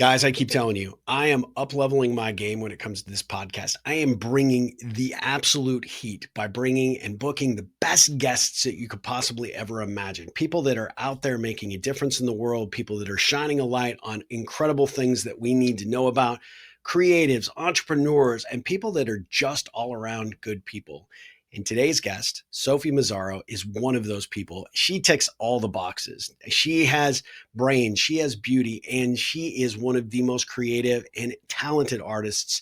Guys, I keep telling you, I am up-leveling my game when it comes to this podcast. I am bringing the absolute heat by bringing and booking the best guests that you could possibly ever imagine. People that are out there making a difference in the world, people that are shining a light on incredible things that we need to know about, creatives, entrepreneurs, and people that are just all around good people. And today's guest, Sophie Mazzaro, is one of those people. She ticks all the boxes. She has brain, she has beauty, and she is one of the most creative and talented artists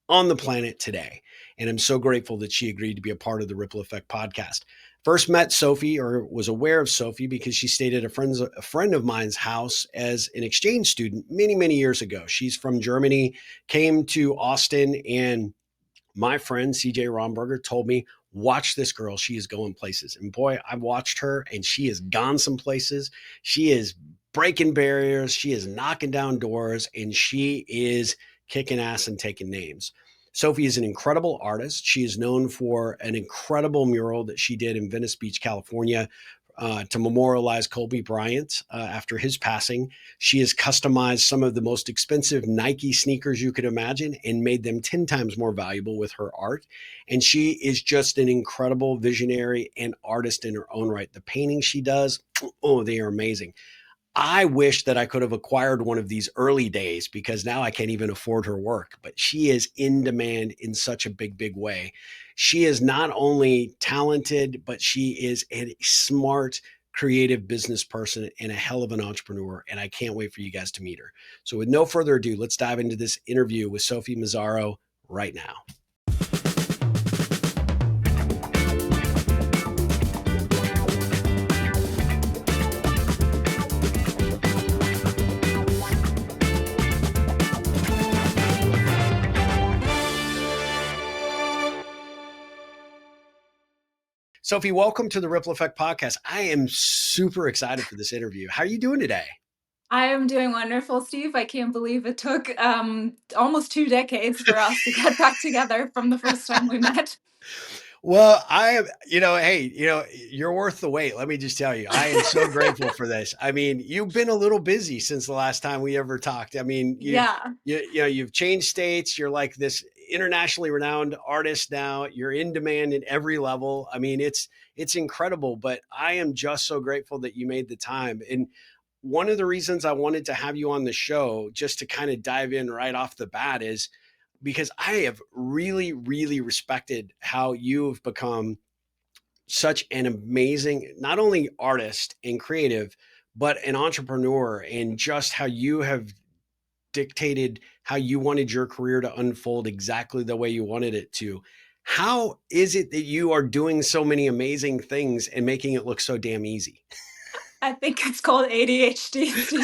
on the planet today. And I'm so grateful that she agreed to be a part of the Ripple Effect podcast. First met Sophie, or was aware of Sophie, because she stayed at a friend of mine's house as an exchange student many, many years ago. She's from Germany, came to Austin, and my friend CJ Romberger told me, watch this girl. She is going places. And boy, I watched her and she has gone some places. She is breaking barriers. She is knocking down doors and she is kicking ass and taking names. Sophie is an incredible artist. She is known for an incredible mural that she did in Venice Beach, California, to memorialize Kobe Bryant after his passing. She has customized some of the most expensive Nike sneakers you could imagine and made them 10 times more valuable with her art. And she is just an incredible visionary and artist in her own right. The paintings she does, oh, they are amazing. I wish that I could have acquired one of these early days because now I can't even afford her work, but she is in demand in such a big, big way. She is not only talented, but she is a smart, creative business person and a hell of an entrepreneur. And I can't wait for you guys to meet her. So with no further ado, let's dive into this interview with Sophie Mazzaro right now. Sophie, welcome to the Ripple Effect podcast. I am super excited for this interview. How are you doing today? I am doing wonderful, Steve. I can't believe it took almost 2 decades for us to get back together from the first time we met. Well, I am, hey, you're worth the wait. Let me just tell you, I am so grateful for this. I mean, you've been a little busy since the last time we ever talked. I mean, Yeah. you've changed states. You're like this internationally renowned artist now. You're in demand in every level. I mean, it's incredible, but I am just so grateful that you made the time. And one of the reasons I wanted to have you on the show, just to kind of dive in right off the bat, is because I have really, really respected how you have become such an amazing, not only artist and creative, but an entrepreneur, and just how you have dictated how you wanted your career to unfold exactly the way you wanted it to. How is it that you are doing so many amazing things and making it look so damn easy? I think it's called ADHD, Steve.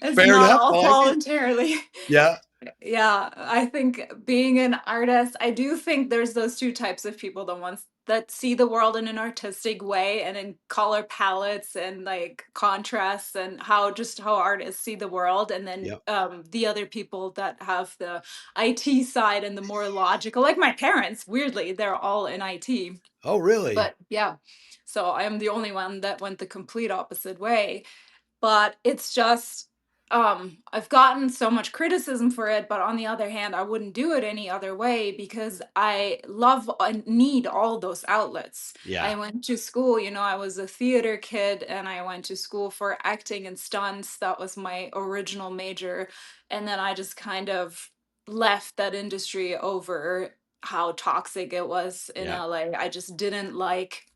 It's Fair not enough. I all like it. voluntarily. Yeah. Yeah, I think being an artist, I do think there's those two types of people, the ones that see the world in an artistic way and in color palettes and like contrasts and how artists see the world, and then Yep. the other people that have the IT side and the more logical, like my parents, weirdly, they're all in IT. Oh, really? But yeah, so I am the only one that went the complete opposite way. But it's just I've gotten so much criticism for it, but on the other hand, I wouldn't do it any other way because I love and need all those outlets. I Yeah. went to school, I was a theater kid and I went to school for acting and stunts. That was my original major. And then I just kind of left that industry over how toxic it was in Yeah. LA. I just didn't like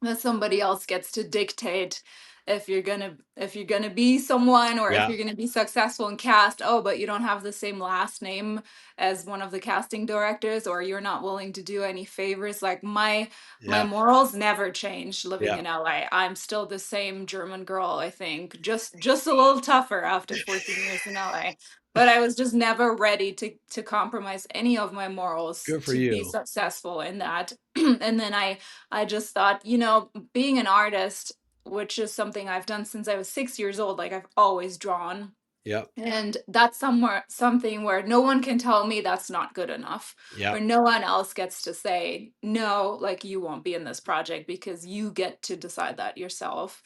that somebody else gets to dictate if you're gonna be someone, or if Yeah. you're gonna be successful in cast. Oh, but you don't have the same last name as one of the casting directors, or you're not willing to do any favors. Like my Yeah. morals never changed living Yeah. in LA. I'm still the same German girl, I think, just a little tougher after 14 years in LA. But I was just never ready to compromise any of my morals Good for to be you. successful in that. And then I just thought, being an artist, which is something I've done since I was 6 years old, like I've always drawn. Yep. And that's something where no one can tell me that's not good enough, where Yep. no one else gets to say, no, like you won't be in this project because you get to decide that yourself.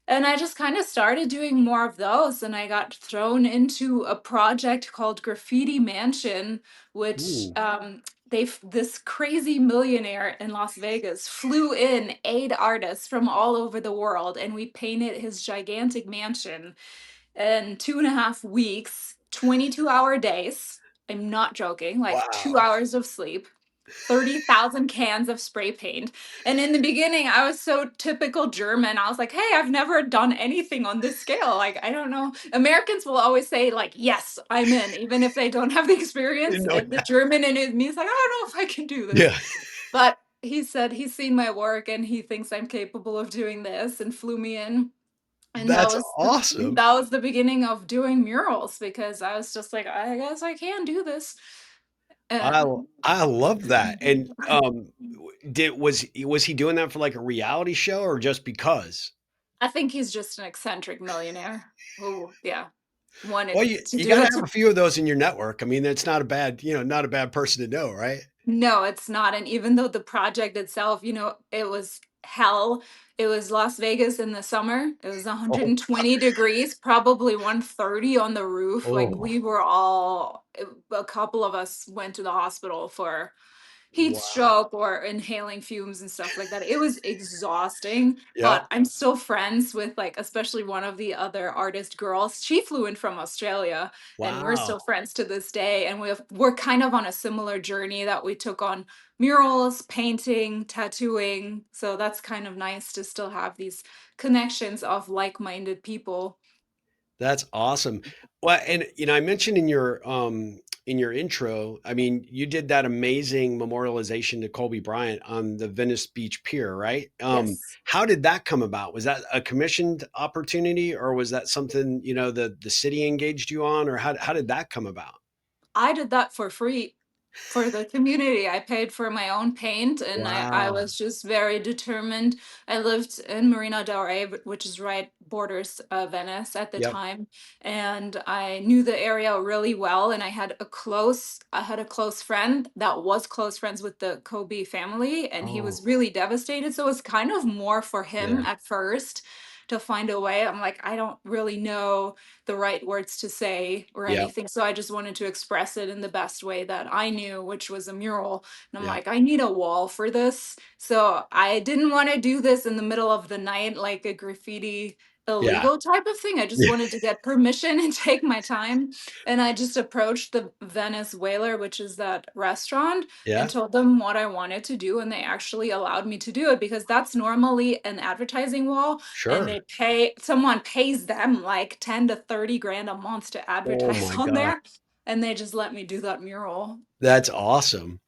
And I just kind of started doing more of those, and I got thrown into a project called Graffiti Mansion, which Ooh, this crazy millionaire in Las Vegas flew in 8 artists from all over the world, and we painted his gigantic mansion in 2.5 weeks, 22-hour days. I'm not joking, like two wow. hours of sleep, 30,000 cans of spray paint. And in the beginning, I was so typical German. I was like, hey, I've never done anything on this scale. Like, I don't know. Americans will always say, like, yes, I'm in, even if they don't have the experience. No And the German in me is like, I don't know if I can do this. yeah, But he said he's seen my work and he thinks I'm capable of doing this and flew me in. And that's awesome. that was the beginning of doing murals because I was just like, I guess I can do this. I And I love that. And, did was he doing that for, like, a reality show or just because? I think he's just an eccentric millionaire who, yeah, Well, wanted to you do gotta it have to. a few of those in your network. I mean, that's not a bad, not a bad person to know, right? No, it's not. And even though the project itself, it was hell. It was Las Vegas in the summer. It was Oh, 120 degrees, probably 130 on the roof. Like oh, we were all, a couple of us went to the hospital for heat wow. stroke or inhaling fumes and stuff like that. It was exhausting, Yep. but I'm still friends with like especially one of the other artist girls. She flew in from Australia and we're Wow. still friends to this day and we're kind of on a similar journey that we took on murals, painting, tattooing. So that's kind of nice to still have these connections of like-minded people. That's awesome. Well, and I mentioned in your intro, I mean, you did that amazing memorialization to Kobe Bryant on the Venice Beach Pier, right? Yes. How did that come about? Was that a commissioned opportunity or was that something, the city engaged you on, or how did that come about? I did that for free for the community. I paid for my own paint and I Wow. was just very determined. I lived in Marina del Rey, which is right borders Venice at the Yep. time, and I knew the area really well. And I had a close friend that was close friends with the Kobe family, and he Oh, was really devastated. So it was kind of more for him yeah. at first to find a way. I'm like, I don't really know the right words to say or Yep. anything. So I just wanted to express it in the best way that I knew, which was a mural. And I'm Yep. like, I need a wall for this. So I didn't want to do this in the middle of the night, like a graffiti Yeah. illegal type of thing. I just wanted to get permission and take my time. And I just approached the Venice Whaler, which is that restaurant, and Yeah. told them what I wanted to do. And they actually allowed me to do it because that's normally an advertising wall and Sure. someone pays them like 10 to 30 grand a month to Oh advertise my on gosh. there, and they just let me do that mural. That's awesome.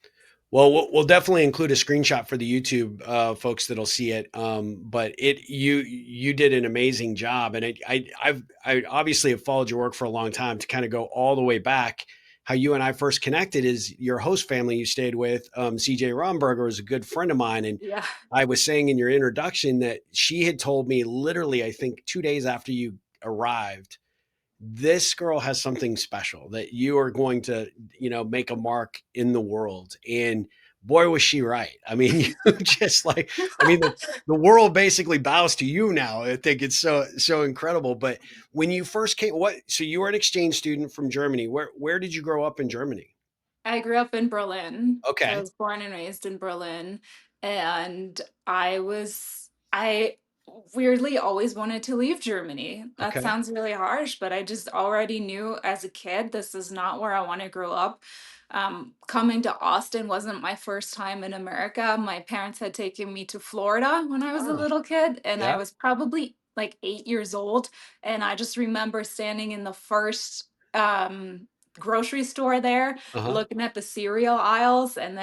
Well, we'll definitely include a screenshot for the YouTube folks that'll see it. But you did an amazing job, and I obviously have followed your work for a long time. To kind of go all the way back, how you and I first connected is your host family you stayed with. CJ Romberger was a good friend of mine, and Yeah. I was saying in your introduction that she had told me literally, I think 2 days after you arrived, this girl has something special that you are going to, make a mark in the world. And boy, was she right. I mean, you just like, I mean, the world basically bows to you now. I think it's so incredible. But when you first came, so you were an exchange student from Germany. Where did you grow up in Germany? I grew up in Berlin. So I Okay. was born and raised in Berlin. And I weirdly always wanted to leave Germany. That Okay. sounds really harsh, but I just already knew as a kid this is not where I want to grow up. Coming to Austin wasn't my first time in America. My parents had taken me to Florida when I was a Oh, little kid, and I yeah. was probably like 8 years old. And I just remember standing in the first grocery store there Uh-huh. looking at the cereal aisles and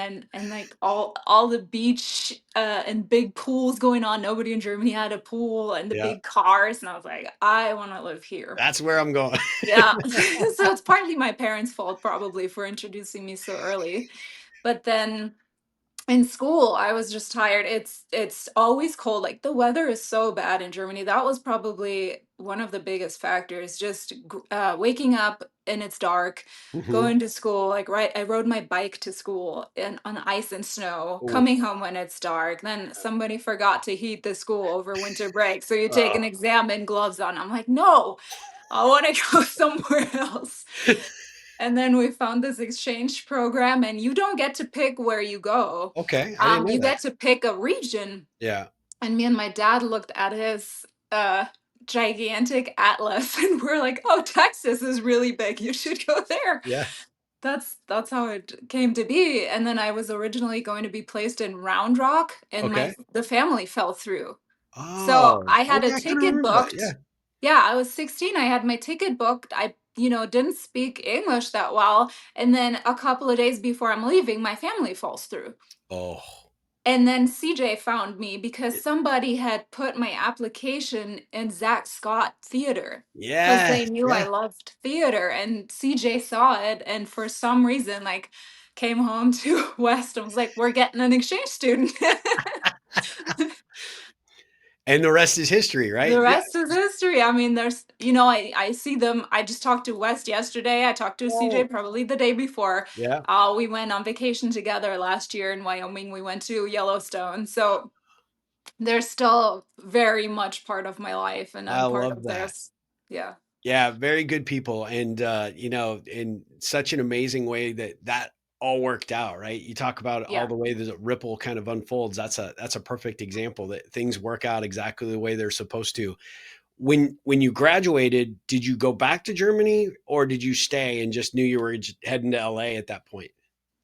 like all the beach and big pools going on. Nobody in Germany had a pool and the Yeah. big cars, and I was like, I want to live here. That's where I'm going. Yeah. So it's partly my parents' fault probably for introducing me so early. But then In school, I was just tired. It's always cold. Like the weather is so bad in Germany. That was probably one of the biggest factors. Just waking up and it's dark, Mhm. going to school. Like right, I rode my bike to school in on ice and snow. Ooh. Coming home when it's dark. Then somebody forgot to heat the school over winter break, so you take Uh-oh. an exam and gloves on. I'm like, no, I want to go somewhere else. And then we found this exchange program, and you don't get to pick where you go. Okay, I didn't know You that. get to pick a region. Yeah, And me and my dad looked at his gigantic atlas, and we're like, "Oh, Texas is really big. You should go there." yeah, That's how it came to be. And then I was originally going to be placed in Round Rock, and okay. the family fell through. So Oh, I had a okay, I kinda ticket remember that, yeah. booked. Yeah, I was 16. I had my ticket booked. I, didn't speak English that well. And then a couple of days before I'm leaving, my family falls through. Oh, And then CJ found me because y somebody had put my application in Zach Scott Theater because yes, they knew I yeah. loved theater. And CJ saw it and for some reason, like, came home to West and was like, we're getting an exchange student. And the rest is history, right? The Yeah. rest is history. I mean, there's, I see them. I just talked to West yesterday. I talked to CJ Oh, probably the day before. yeah, We went on vacation together last year in Wyoming. We went to Yellowstone. So they're still very much part of my life, and I I'm part love of that. theirs. Yeah. Yeah, very good people, and, in such an amazing way that that all worked out, right? You talk about all Yeah. the way the ripple kind of unfolds, that's a perfect example that things work out exactly the way they're supposed to. When you graduated, did you go back to Germany, or did you stay and just knew you were j heading to LA at that point?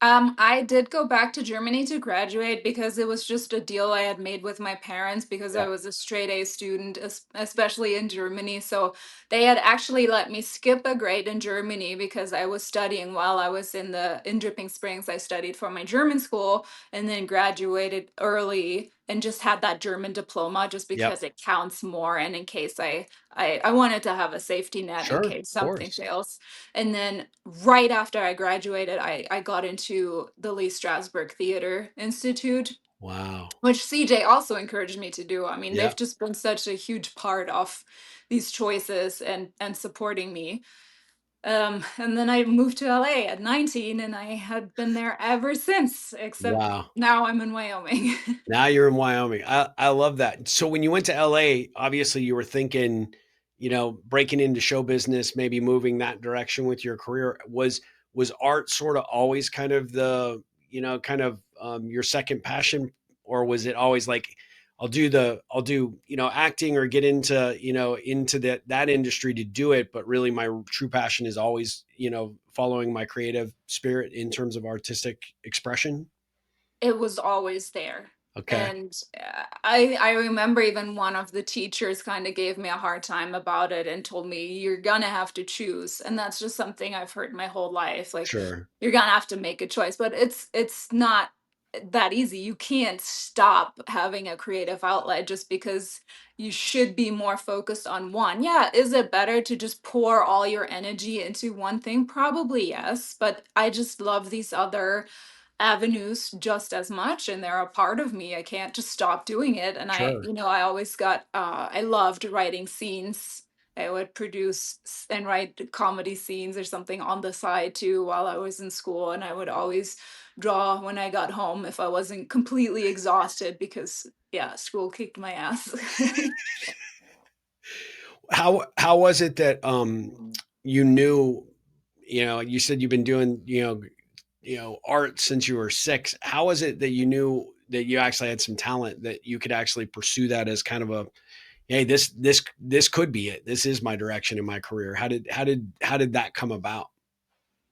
I did go back to Germany to graduate because it was just a deal I had made with my parents because I Yeah, was a straight A student, especially in Germany. So they had actually let me skip a grade in Germany because I was studying while I was in Dripping Springs. I studied for my German school and then graduated early and just had that German diploma just yep, because it counts more and in case I wanted to have a safety net in sure, case of something course. fails. And then right after I graduated, I got into the Lee Strasberg Theater Institute, Wow. which CJ also encouraged me to do. I mean, they've Yep. just been such a huge part of these choices and supporting me. And then I moved to LA at 19 and I had been there ever since, except Wow. now I'm in Wyoming. Now you're in Wyoming. I love that. So when you went to LA, obviously you were thinking, breaking into show business, maybe moving that direction with your career. Was art sort of always kind of your second passion, or was it always like I'll do, acting or get into, into that industry to do it, but really my true passion is always, following my creative spirit in terms of artistic expression? It was always there. Okay. And I remember even one of the teachers kind of gave me a hard time about it and told me you're gonna have to choose. And that's just something I've heard my whole life. Like Sure. you're gonna have to make a choice, but it's not that easy. You can't stop having a creative outlet just because you should be more focused on one. Yeah, is it better to just pour all your energy into one thing? Probably yes, but I just love these other avenues just as much and they're a part of me. I can't just stop doing it. And Sure. I always got I loved writing scenes. I would and write comedy scenes or something on the side too while I was in school, and I would always draw when I got home if I wasn't completely exhausted because yeah, school kicked my ass. How was it that you knew, you said you've been doing, art since you were 6. How was it that you knew that you actually had some talent that you could actually pursue that as kind of a, hey, this could be it. This is my direction in my career. How did that come about?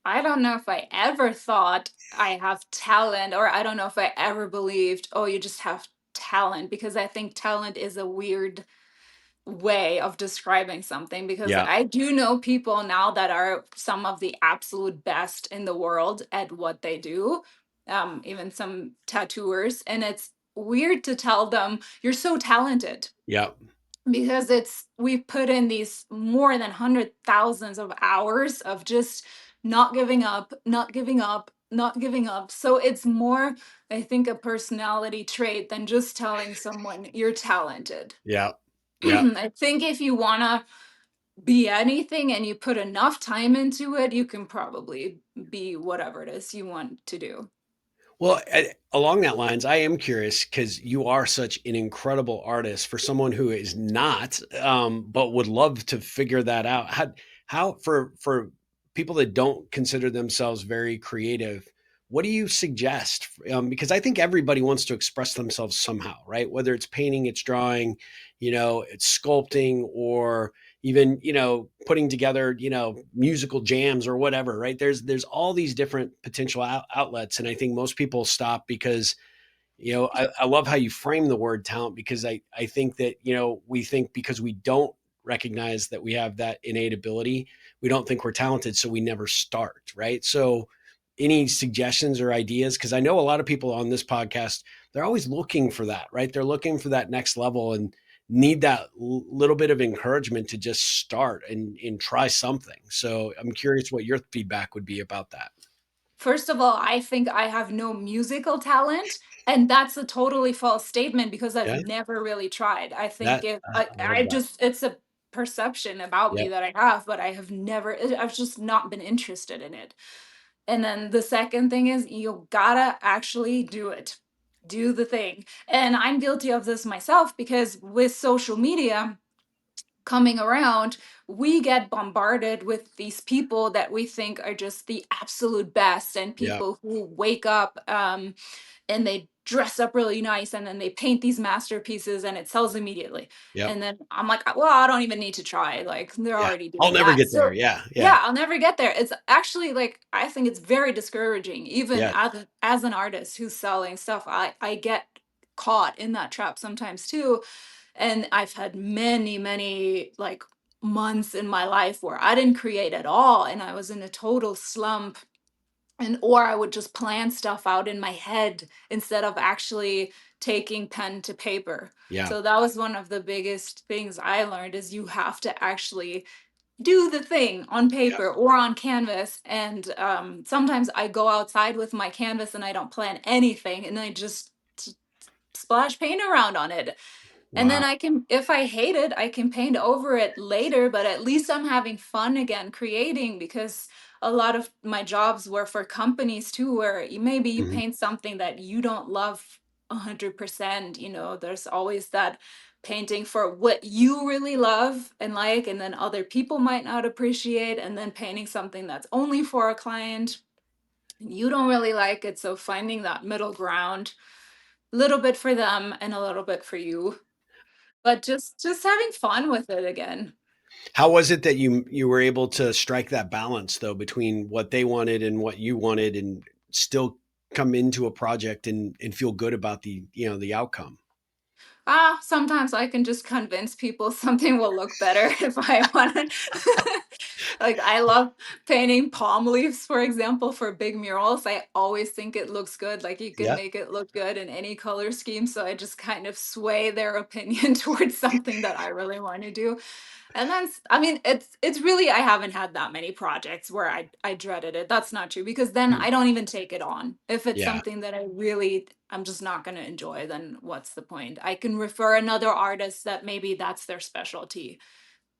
I don't know if I ever thought I have talent, or I don't know if I ever believed, oh, you just have talent, because I think talent is a weird way of describing something. Because Yeah. I do know people now that are some of the absolute best in the world at what they do, even some tattooers, and it's weird to tell them you're so talented Yeah. because it's we've put in these more than hundred thousands of hours of just not giving up, not giving up, not giving up. So it's more, I think, a personality trait than just telling someone you're talented. Yeah. Yeah. I think if you want to be anything and you put enough time into it, you can probably be whatever it is you want to do. Well, along that lines, I am curious because you are such an incredible artist for someone who is not, but would love to figure that out. How for people that don't consider themselves very creative, what do you suggest? Because I think everybody wants to express themselves somehow, right? Whether it's painting, it's drawing, it's sculpting, or even putting together musical jams or whatever, right? There's all these different potential outlets, and I think most people stop because I love how you frame the word talent, because I think that we think because we don't recognize that we have that innate ability, we don't think we're talented, so we never start, right? So any suggestions or ideas, because I know a lot of people on this podcast, they're always looking for that, right? They're looking for that next level and need that little bit of encouragement to just start and try something. So I'm curious what your feedback would be about that. First of all, I think I have no musical talent, and that's a totally false statement because I've Yeah, never really tried. I think that if I love I that. just it's a perception about me Yep. that I have, but I have never I've just not been interested in it. And then the second thing is you gotta actually do it. Do the thing. And I'm guilty of this myself because with social media, coming around, we get bombarded with these people that we think are just the absolute best, and Yeah. people who wake up and they dress up really nice and then they paint these masterpieces and it sells immediately. Yep. And then I'm like, well, I don't even need to try. Like, they're Yeah. already I'll doing never that. get there. So, Yeah. Yeah. yeah, I'll never get there. It's actually like, I think it's very discouraging, even Yeah. as an artist who's selling stuff. I get caught in that trap sometimes too, and I've had many, many like months in my life where I didn't create at all and I was in a total slump, and or I would just plan stuff out in my head instead of actually taking pen to paper. Yeah. So that was one of the biggest things I learned is you have to actually do the thing on Yeah. paper or on canvas. And sometimes I go outside with my canvas and I don't plan anything and I just splash paint around on it, and then Wow. I can, if I hate it, I can paint over it later, but at least I'm having fun again creating, because a lot of my jobs were for companies too, where maybe you Mhm. paint something that you don't love 100%. There's always that painting for what you really love and like, and then other people might not appreciate, and then painting something that's only for a client. You don't really like it. So finding that middle ground, a little bit for them and a little bit for you, but just having fun with it again. How was it that you were able to strike that balance though between what they wanted and what you wanted, and still come into a project and feel good about the outcome? Sometimes I can just convince people something will look better if I want it. Like, I love painting palm leaves, for example, for big murals. I always think it looks good, like, you can Yeah. make it look good in any color scheme, so I just kind of sway their opinion towards something that I really wanna do. And then I mean, it's really, I haven't had that many projects where I dreaded it. That's not true, because then Mm. I don't even take it on. If it's Yeah. something that I'm just not going to enjoy, then what's the point? I can refer another artist that maybe that's their specialty.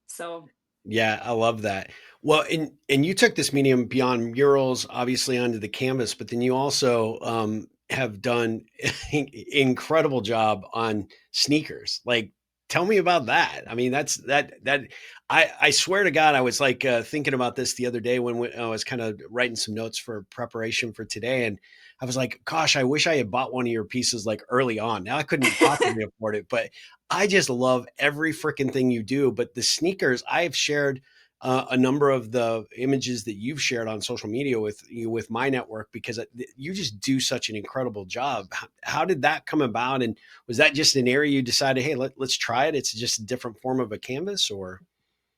So, Yeah, I love that. Well, and you took this medium beyond murals, obviously onto the canvas, but then you also have done incredible job on sneakers. Like, tell me about that. I mean, that I swear to God, I was like thinking about this the other day when I was kind of writing some notes for preparation for today, and I was like, gosh, I wish I had bought one of your pieces like early on. Now I couldn't possibly afford it, but I just love every freaking thing you do. But the sneakers, I've shared a number of the images that you've shared on social media with my network, because you just do such an incredible job. How did that come about? And was that just an area you decided, hey, let's try it? It's just a different form of a canvas, or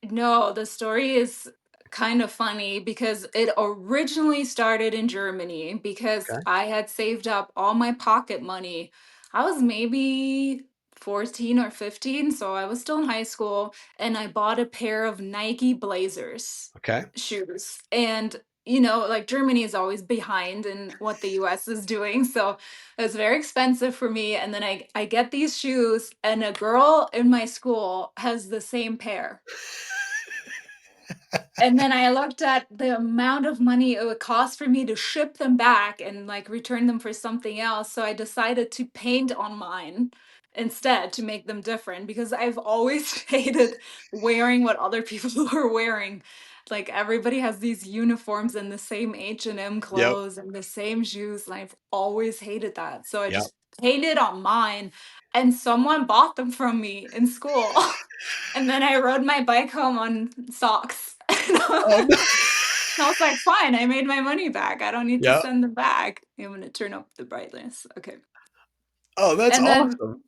no, the story is kind of funny because it originally started in Germany because okay, I had saved up all my pocket money. I was maybe 14 or 15, so I was still in high school, and I bought a pair of Nike Blazers okay, shoes. And like Germany is always behind in what the US is doing. So it's very expensive for me. And then I get these shoes, and a girl in my school has the same pair. And then I looked at the amount of money it would cost for me to ship them back and like return them for something else. So I decided to paint on mine instead to make them different, because I've always hated wearing what other people are wearing. Like everybody has these uniforms and the same H&M Yep. clothes and the same shoes, and I've always hated that. So I Yep. just painted on mine, and someone bought them from me in school. And then I rode my bike home on socks. Oh, no. I was like, fine, I made my money back. I don't need to Yep. send them back. I'm gonna turn up the brightness. Okay. Oh, that's And then awesome.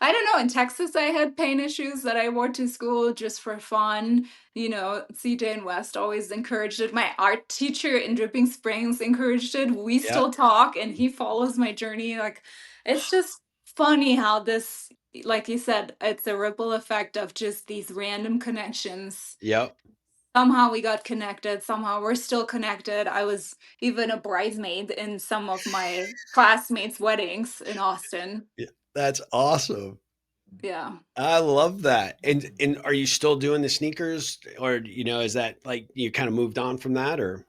I don't know, in Texas I had painted shoes that I wore to school just for fun. CJ and West always encouraged it. My art teacher in Dripping Springs encouraged it. We Yep. still talk, and he follows my journey. Like, it's just funny how this, like you said, it's a ripple effect of just these random connections. Yep. Somehow we got connected, somehow we're still connected. I was even a bridesmaid in some of my classmates' weddings in Austin. Yeah. That's awesome. Yeah. I love that. And are you still doing the sneakers, or is that like you kind of moved on from that, or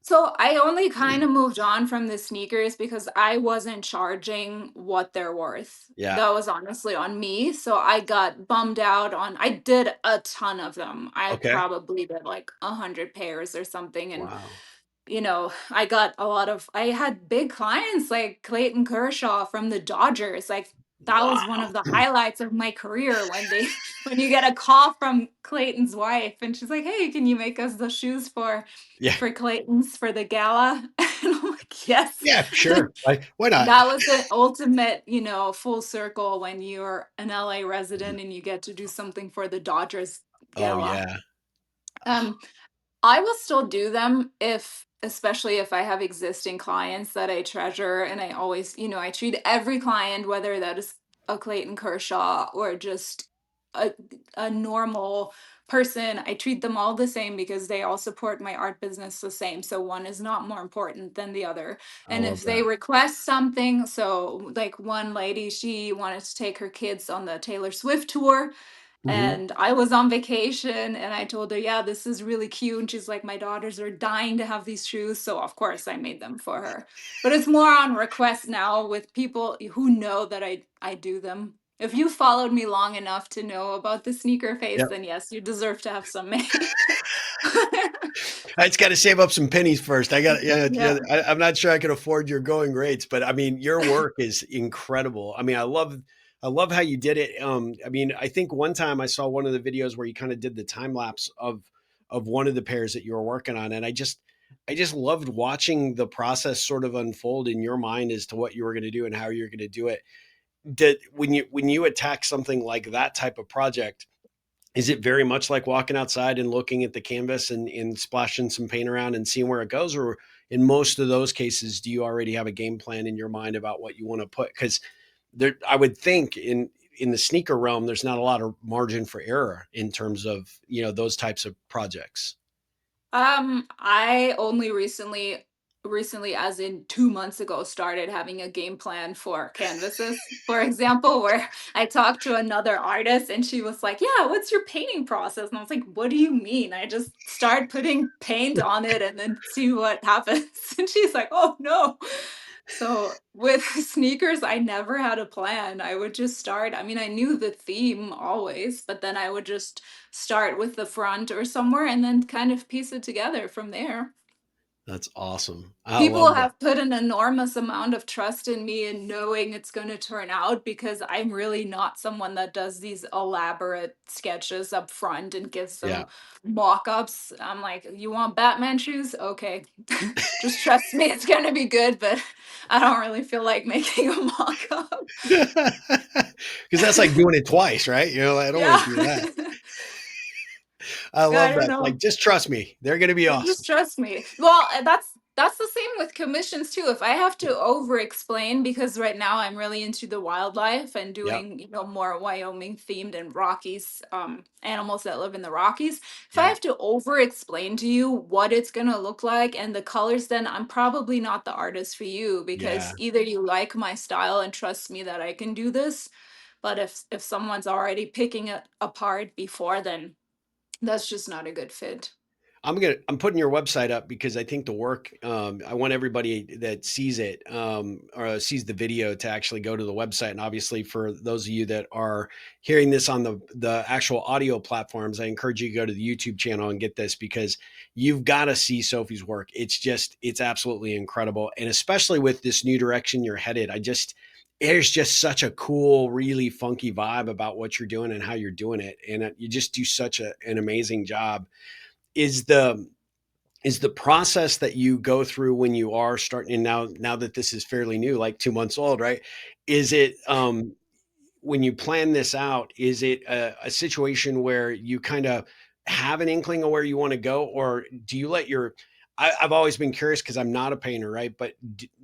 So I only kind of moved on from the sneakers because I wasn't charging what they're worth. yeah. That was honestly on me. So I got bummed out on, I did a ton of them. I Okay. probably did like 100 pairs or something. And Wow. I got a lot of, I had big clients like Clayton Kershaw from the Dodgers. Like, that was one Wow. of the highlights of my career, when when you get a call from Clayton's wife and she's like, "Hey, can you make us the shoes Yeah. for Clayton's for the gala?" And I'm like, "Yes." Yeah, sure. Like, why not? That was the ultimate, full circle when you're an LA resident and you get to do something for the Dodgers Oh, gala. yeah. Um, I will still do them, if especially if I have existing clients that I treasure, and I always, I treat every client, whether that is a Clayton Kershaw or just a normal person, I treat them all the same because they all support my art business the same. So one is not more important than the other. I And love if they that. request something, so like one lady, she wanted to take her kids on the Taylor Swift tour, Mhm. and I was on vacation, and I told her, "Yeah, this is really cute." And she's like, "My daughters are dying to have these shoes." So, of course, I made them for her. But it's more on request now with people who know that I do them. If you followed me long enough to know about the sneaker face, Yep. then yes, you deserve to have some made. I just gotta save up some pennies first. I got yeah, yeah. Yeah. I'm not sure I can afford your going rates, but I mean, your work is incredible. I mean, I love how you did it. I mean, I think one time I saw one of the videos where you kind of did the time lapse of one of the pairs that you were working on, and I just loved watching the process sort of unfold in your mind as to what you were going to do and how you're going to do it. Did when you attack something like that type of project, is it very much like walking outside and looking at the canvas and splashing some paint around and seeing where it goes? Or in most of those cases, do you already have a game plan in your mind about what you want to put? Because there, I would think in the sneaker realm, there's not a lot of margin for error in terms of those types of projects. I only recently, as in 2 months ago, started having a game plan for canvases. For example, where I talked to another artist and she was like, "Yeah, what's your painting process?" And I was like, "What do you mean?" I just start putting paint on it and then see what happens. And she's like, "Oh no." So with sneakers, I never had a plan. I would just start. I mean, I knew the theme always, but then I would just start with the front or somewhere and then kind of piece it together from there. That's awesome. I People love that. have put an enormous amount of trust in me and knowing it's going to turn out, because I'm really not someone that does these elaborate sketches up front and gives Yeah. them mock-ups. I'm like, "You want Batman shoes? Okay." Just trust me, it's going to be good, but I don't really feel like making a mock-up. Because that's like doing it twice, right? I don't want Yeah. to do that. I Yeah, I love don't that. Like, know. just trust me. They're going to be Just awesome. trust me. Well, that's That's the same with commissions too. If I have to over explain, because right now I'm really into the wildlife and Yep. doing, more Wyoming themed and Rockies, animals that live in the Rockies. If I Yep. have to over explain to you what it's gonna look like and the colors, then I'm probably not the artist for you, because Yeah. either you like my style and trust me that I can do this, but if someone's already picking it apart before, then that's just not a good fit. I'm putting your website up because I think the work, I want everybody that sees it, or sees the video to actually go to the website. And obviously for those of you that are hearing this on the actual audio platforms, I encourage you to go to the YouTube channel and get this, because you've got to see Sophie's work. It's absolutely incredible. And especially with this new direction you're headed, there's just such a cool, really funky vibe about what you're doing and how you're doing it. And you just do such an amazing job. Is the process that you go through when you are starting, and now that this is fairly new, like 2 months old, right? Is it, when you plan this out, is it a situation where you kind of have an inkling of where you want to go, or do you let your, I've always been curious because I'm not a painter, right? But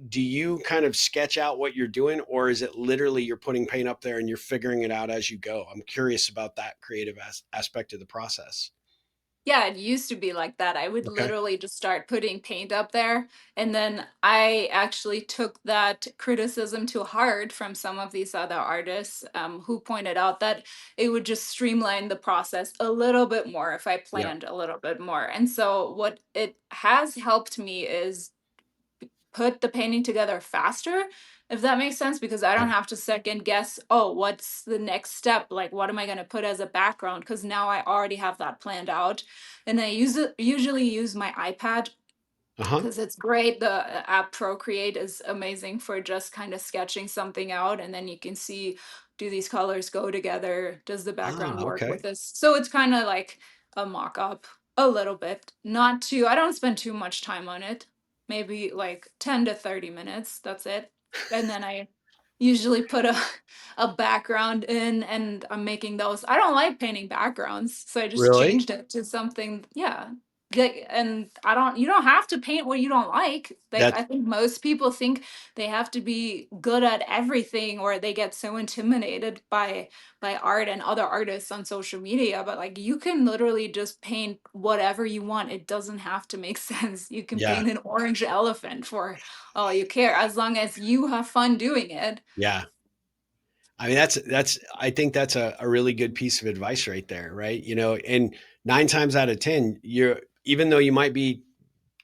do you kind of sketch out what you're doing, or is it literally you're putting paint up there and you're figuring it out as you go? I'm curious about that creative aspect of the process. Yeah, it used to be like that. I would Okay. literally just start putting paint up there. And then I actually took that criticism to heart from some of these other artists, who pointed out that it would just streamline the process a little bit more if I Yeah. planned a little bit more. And so, what it has helped me is put the painting together faster, if that makes sense, because I don't Okay. have to second guess, oh, what's the next step? Like, what am I going to put as a background? Because now I already have that planned out. And I usually use my iPad Uh-huh. because it's great. The app Procreate is amazing for just kind of sketching something out, and then you can see, do these colors go together? Does the background Ah, work with okay. this? So it's kind of like a mock-up a little bit. Not too, I don't spend too much time on it. Maybe like 10 to 30 minutes. That's it. And then I usually put a a background in, and I'm making those. I don't like painting backgrounds, so I just Really? changed it to something, yeah, and I don't, you don't have to paint what you don't like. Like, That's I think most people think they have to be good at everything, or they get so intimidated by art and other artists on social media, but like, you can literally just paint whatever you want. It doesn't have to make sense. You can yeah, paint an orange elephant for all you care, as long as you have fun doing it. yeah. I mean, that's I think that's a really good piece of advice right there, right? And 9 times out of 10, you're even though you might be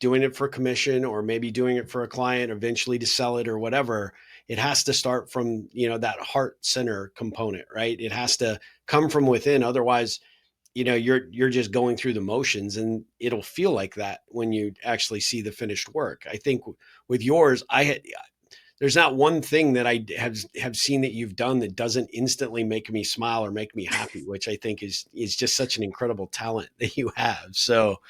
doing it for commission or maybe doing it for a client eventually to sell it or whatever, it has to start from, that heart center component, right? It has to come from within. Otherwise, you're just going through the motions, and it'll feel like that when you actually see the finished work. I think with yours, there's not one thing that I have seen that you've done that doesn't instantly make me smile or make me happy, which I think is just such an incredible talent that you have. So,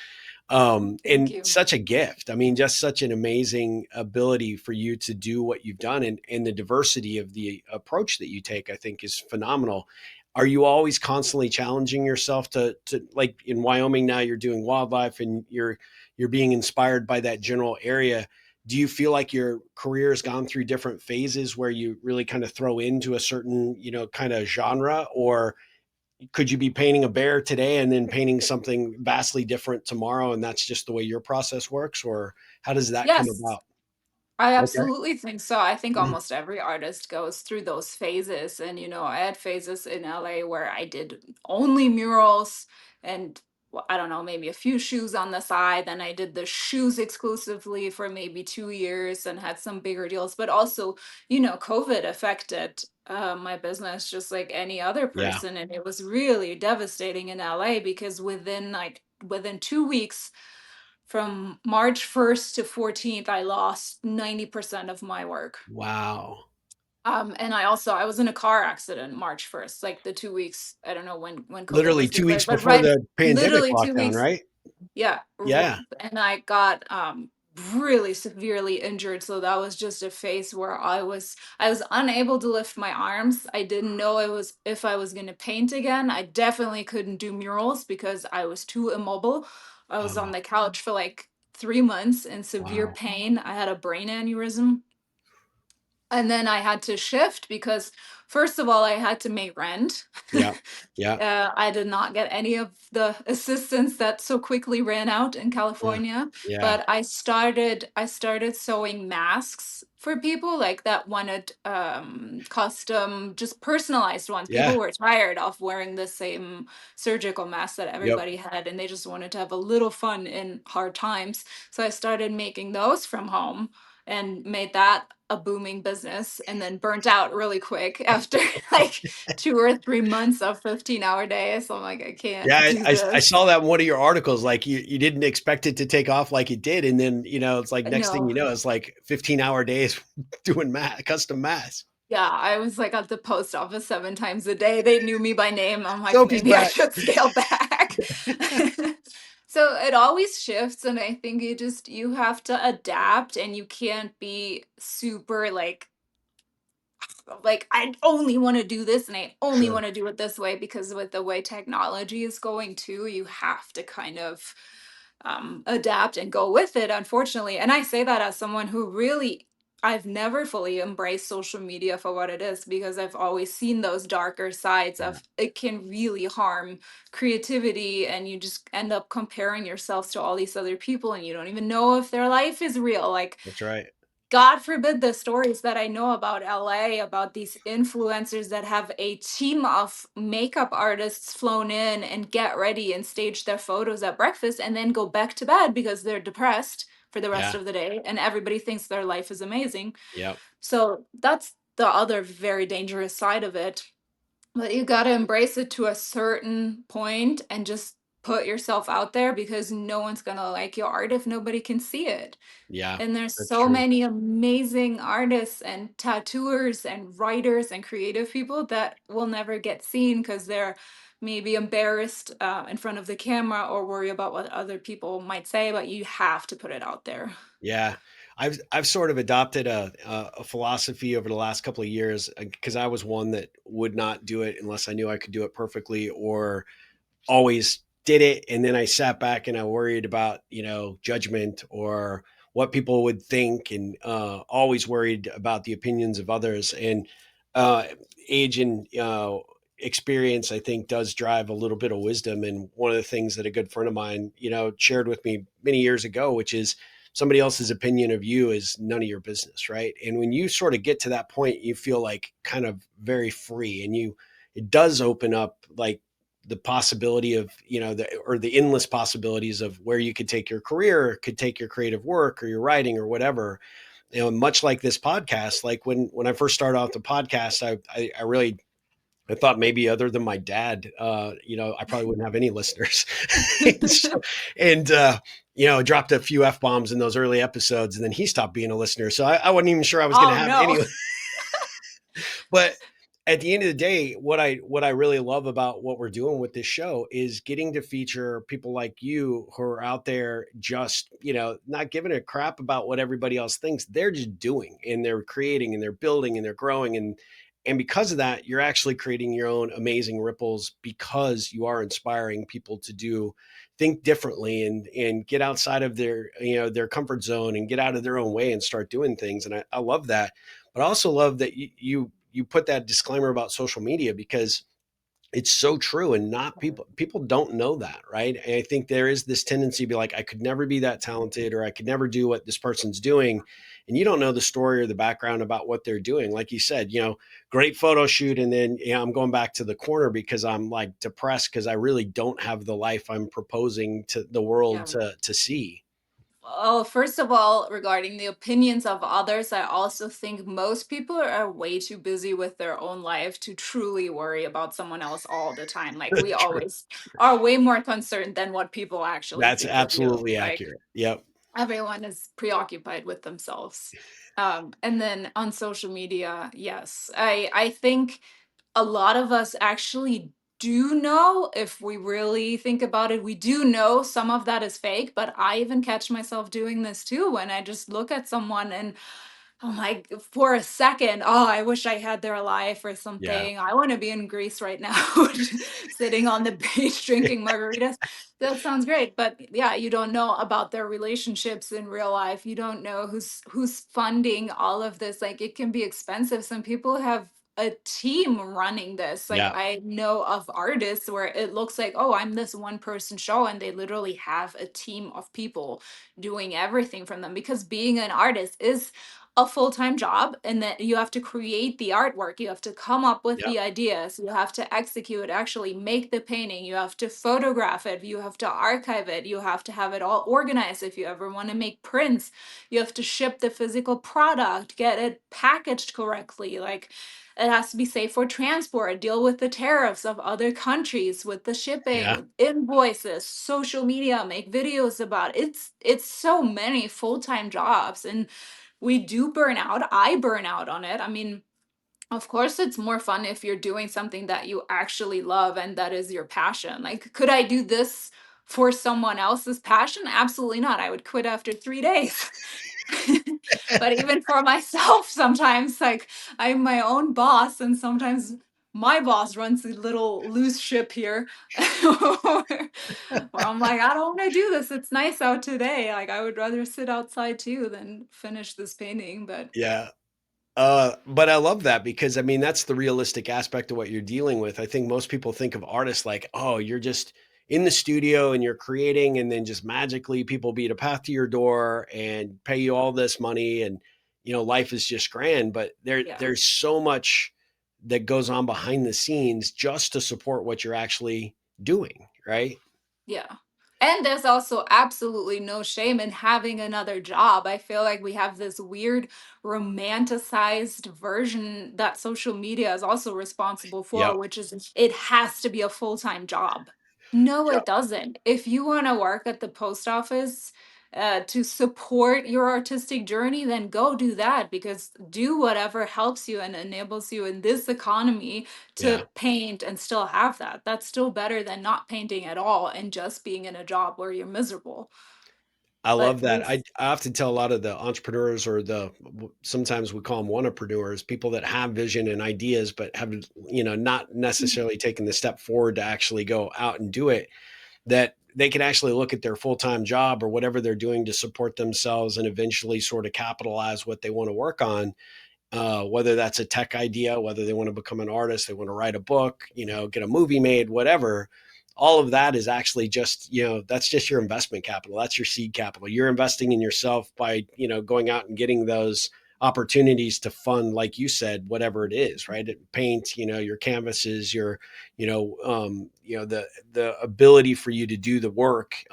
Thank and you. such a gift. I mean, just such an amazing ability for you to do what you've done, and the diversity of the approach that you take, I think, is phenomenal. Are you always constantly challenging yourself to like in Wyoming now you're doing wildlife and you're being inspired by that general area? Do you feel like your career has gone through different phases where you really kind of throw into a certain, kind of genre, or could you be painting a bear today and then painting something vastly different tomorrow, and that's just the way your process works, or how does that come Yes, about? I Okay. absolutely think so. I think Mhm. almost every artist goes through those phases. And, I had phases in LA where I did only murals and, well, I don't know, maybe a few shoes on the side. Then I did the shoes exclusively for maybe 2 years and had some bigger deals. But also, COVID affected my business just like any other Yeah. person. And it was really devastating in LA because within 2 weeks, from March 1st to 14th, I lost 90% of my work. Wow. And I was in a car accident March 1st, like the 2 weeks, I don't know when COVID Literally was 2 weeks declared, but before right, the pandemic literally two lockdown, weeks. right? Yeah. Yeah. And I got really severely injured. So that was just a phase where I was unable to lift my arms. I didn't know it was if I was gonna paint again. I definitely couldn't do murals because I was too immobile. I was on Oh, the couch for like 3 months in severe Wow. pain. I had a brain aneurysm. And then I had to shift because, first of all, I had to make rent. Yeah. Yeah. I did not get any of the assistance that so quickly ran out in Uh, California, yeah. but I started sewing masks for people like that wanted custom, just personalized ones. People Yeah. were tired of wearing the same surgical mask that Yep. everybody had, and they just wanted to have a little fun in hard times. So I started making those from home and made that a booming business, and then burnt out really quick after like 2 or 3 months of 15-hour days. So I'm like, I Yeah, can't do I this. saw that in one of your articles, like, you didn't expect it to take off like it did, and then, it's like next thing you No. know, it's like 15-hour days doing custom masks. Yeah, I was like at the post office 7 times a day. They knew me by name. I'm like, Sophie's maybe I back. should scale back. So it always shifts, and I think you have to adapt, and you can't be super like I only want to do this and I only Sure. want to do it this way, because with the way technology is going too, you have to kind of adapt and go with it, unfortunately. And I say that as someone who really, I've never fully embraced social media for what it is, because I've always seen those darker sides Yeah, of it can really harm creativity, and you just end up comparing yourselves to all these other people and you don't even know if their life is real. Like, that's right. God forbid, the stories that I know about LA, about these influencers that have a team of makeup artists flown in and get ready and stage their photos at breakfast and then go back to bed because they're depressed for the rest Yeah, of the day and everybody thinks their life is amazing. yep, So that's the other very dangerous side of it. But you got to embrace it to a certain point and just put yourself out there, because no one's going to like your art if nobody can see it. yeah, And there's that's so true. many amazing artists and tattooers and writers and creative people that will never get seen because they're maybe embarrassed in front of the camera or worry about what other people might say, but you have to put it out there. Yeah. I've sort of adopted a philosophy over the last couple of years, because I was one that would not do it unless I knew I could do it perfectly, or always did it, and then I sat back and I worried about, judgment or what people would think, and always worried about the opinions of others. And uh, age and experience, I think, does drive a little bit of wisdom. And one of the things that a good friend of mine, shared with me many years ago, which is somebody else's opinion of you is none of your business, right? And when you sort of get to that point, you feel like kind of very free, and it does open up like the possibility of, the endless possibilities of where you could take your career, could take your creative work or your writing or whatever. Much like this podcast, like when I first started off the podcast, I really, I thought maybe other than my dad, I probably wouldn't have any listeners. and so, and dropped a few F bombs in those early episodes, and then he stopped being a listener. So I wasn't even sure I was going to Oh have no. any. But at the end of the day, what I really love about what we're doing with this show is getting to feature people like you who are out there, just, not giving a crap about what everybody else thinks. They're just doing, and they're creating, and they're building, and they're growing. And because of that, you're actually creating your own amazing ripples, because you are inspiring people to think differently, and get outside of their comfort zone, and get out of their own way and start doing things. And I love that. But I also love that you put that disclaimer about social media, because it's so true, and not people don't know that, right? And I think there is this tendency to be like, I could never be that talented, or I could never do what this person's doing. And you don't know the story or the background about what they're doing. Like you said, great photo shoot, and then I'm going back to the corner because I'm like depressed because I really don't have the life I'm proposing to the world Yeah. to see. Well, first of all, regarding the opinions of others, I also think most people are way too busy with their own life to truly worry about someone else all the time. Like, we True. always are way more concerned than what people actually That's think of you. absolutely Like, accurate. Yep. everyone is preoccupied with themselves. And then on social media, yes, I think a lot of us actually do know, if we really think about it, we do know some of that is fake, but I even catch myself doing this too when I just look at someone and Oh my for a second, oh, I wish I had their life or Yeah. something. I wanna be in Greece right now, sitting on the beach drinking margaritas. That sounds great, but yeah, you don't know about their relationships in real life. You don't know who's funding all of this. Like, it can be expensive. Some people have a team running this. Like, Yeah. I know of artists where it looks like, "Oh, I'm this one person show," and they literally have a team of people doing everything from them because being an artist is a full-time job, and that you have to create the artwork, you have to come up with Yeah. the ideas, you have to execute, actually make the painting, you have to photograph it, you have to archive it, you have to have it all organized if you ever want to make prints, you have to ship the physical product, get it packaged correctly, like it has to be safe for transport, deal with the tariffs of other countries, with the Yeah. shipping, invoices, social media, make videos about it. It's so many full-time jobs, and we do burn out. I burn out on it. I mean, of course, it's more fun if you're doing something that you actually love and that is your passion. Like, could I do this for someone else's passion? Absolutely not. I would quit after 3 days. But even for myself, sometimes, like, I'm my own boss, and sometimes my boss runs a little loose ship here where I'm like, I don't want to do this. It's nice out today. Like, I would rather sit outside too than finish this painting. But Yeah. But I love that because I mean that's the realistic aspect of what you're dealing with. I think most people think of artists like, oh, you're just in the studio and you're creating, and then just magically people beat a path to your door and pay you all this money, and life is just grand. But yeah. there's so much that goes on behind the scenes just to support what you're actually doing, right? Yeah. And there's also absolutely no shame in having another job. I feel like we have this weird romanticized version that social media is also responsible for, Yep. which is it has to be a full-time job. No, Yep. it doesn't. If you want to work at the post office to support your artistic journey, then go do that, because do whatever helps you and enables you in this economy Yeah. to paint and still have that. That's still better than not painting at all and just being in a job where you're miserable. I But love that. with I often tell a lot of the entrepreneurs, or sometimes we call them wantrepreneurs, people that have vision and ideas, but have, not necessarily taken the step forward to actually go out and do it, that they can actually look at their full-time job or whatever they're doing to support themselves and eventually sort of capitalize what they want to work on, whether that's a tech idea, whether they want to become an artist, they want to write a book, get a movie made, whatever. All of that is actually just, that's just your investment capital. That's your seed capital. You're investing in yourself by, going out and getting those opportunities to fund, like you said, whatever it is, right? Paint, your canvases, your, the ability for you to do the work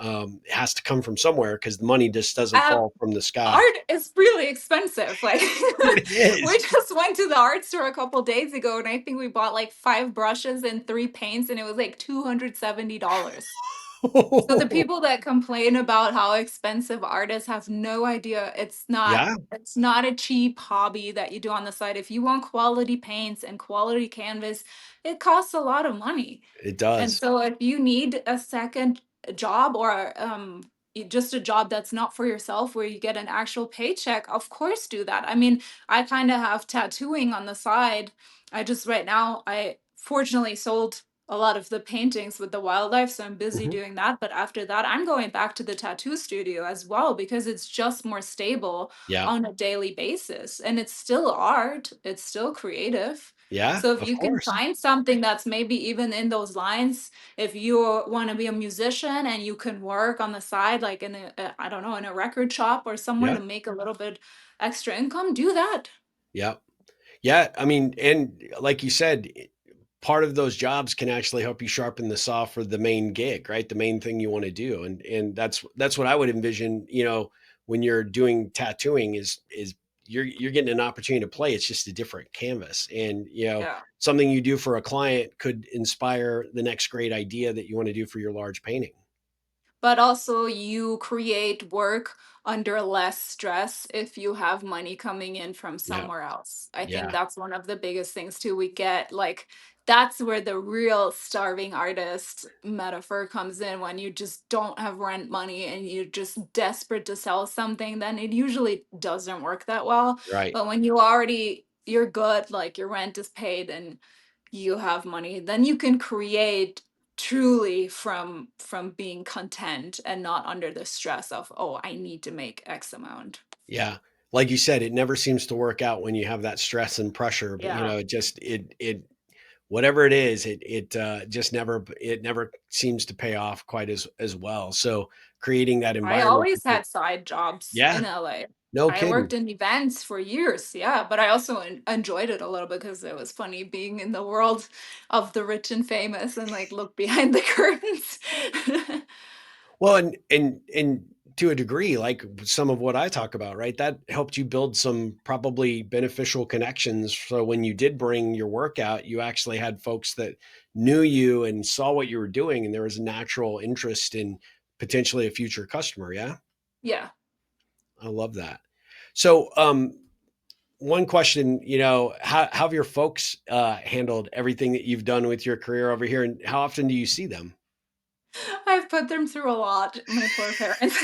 has to come from somewhere because the money just doesn't uh, fall from the sky. art is really expensive. Like It we is. just went to the art store a couple days ago, and I think we bought like 5 brushes and 3 paints, and it was like $270. So the people that complain about how expensive art is have no idea Yeah, it's not a cheap hobby that you do on the side. If you want quality paints and quality canvas, it costs a lot of money. it And does. so if you need a second job, or just a job that's not for yourself where you get an actual paycheck, of course do that. I mean, I kind of have tattooing on the side. I just right now I fortunately sold a lot of the paintings with the wildlife, so I'm busy Mhm. doing that. But after that, I'm going back to the tattoo studio as well because it's just more stable Yeah. on a daily basis. And it's still art, it's still creative. Yeah, So if of you can course. find something that's maybe even in those lines, if you want to be a musician and you can work on the side, like in I don't know, in a record shop or somewhere Yeah, to make a little bit extra income, do that. yeah. Yeah, I mean, and like you said, part of those jobs can actually help you sharpen the saw for the main gig, right? The main thing you wanna do, and that's what I would envision, when you're doing tattooing is you're getting an opportunity to play, it's just a different canvas, and, Yeah. something you do for a client could inspire the next great idea that you wanna do for your large painting. but also you create work under less stress if you have money coming in from Yeah. somewhere else. I think Yeah. that's one of the biggest things too. We get like that's where the real starving artist metaphor comes in, when you just don't have rent money and you're just desperate to sell something, then it usually doesn't work that well. Right. But when you're good, like your rent is paid and you have money, then you can create truly from being content and not under the stress of, oh, I need to make X amount. Yeah. Like you said, it never seems to work out when you have that stress and pressure, but, Yeah. it just it whatever it is, it just never seems to pay off quite as well. So, creating that I environment always had side jobs Yeah, in LA. no I worked kidding. in events for years, yeah, but I also enjoyed it a little bit because it was funny being in the world of the rich and famous and like look behind the curtains. Well, and to a degree, like some of what I talk about, right? That helped you build some probably beneficial connections. So when you did bring your work out, you actually had folks that knew you and saw what you were doing, and there was a natural interest in potentially a future customer. Yeah, Yeah. I love that. So, one question, how have your folks handled everything that you've done with your career over here, and how often do you see them? I've put them through a lot, my poor parents.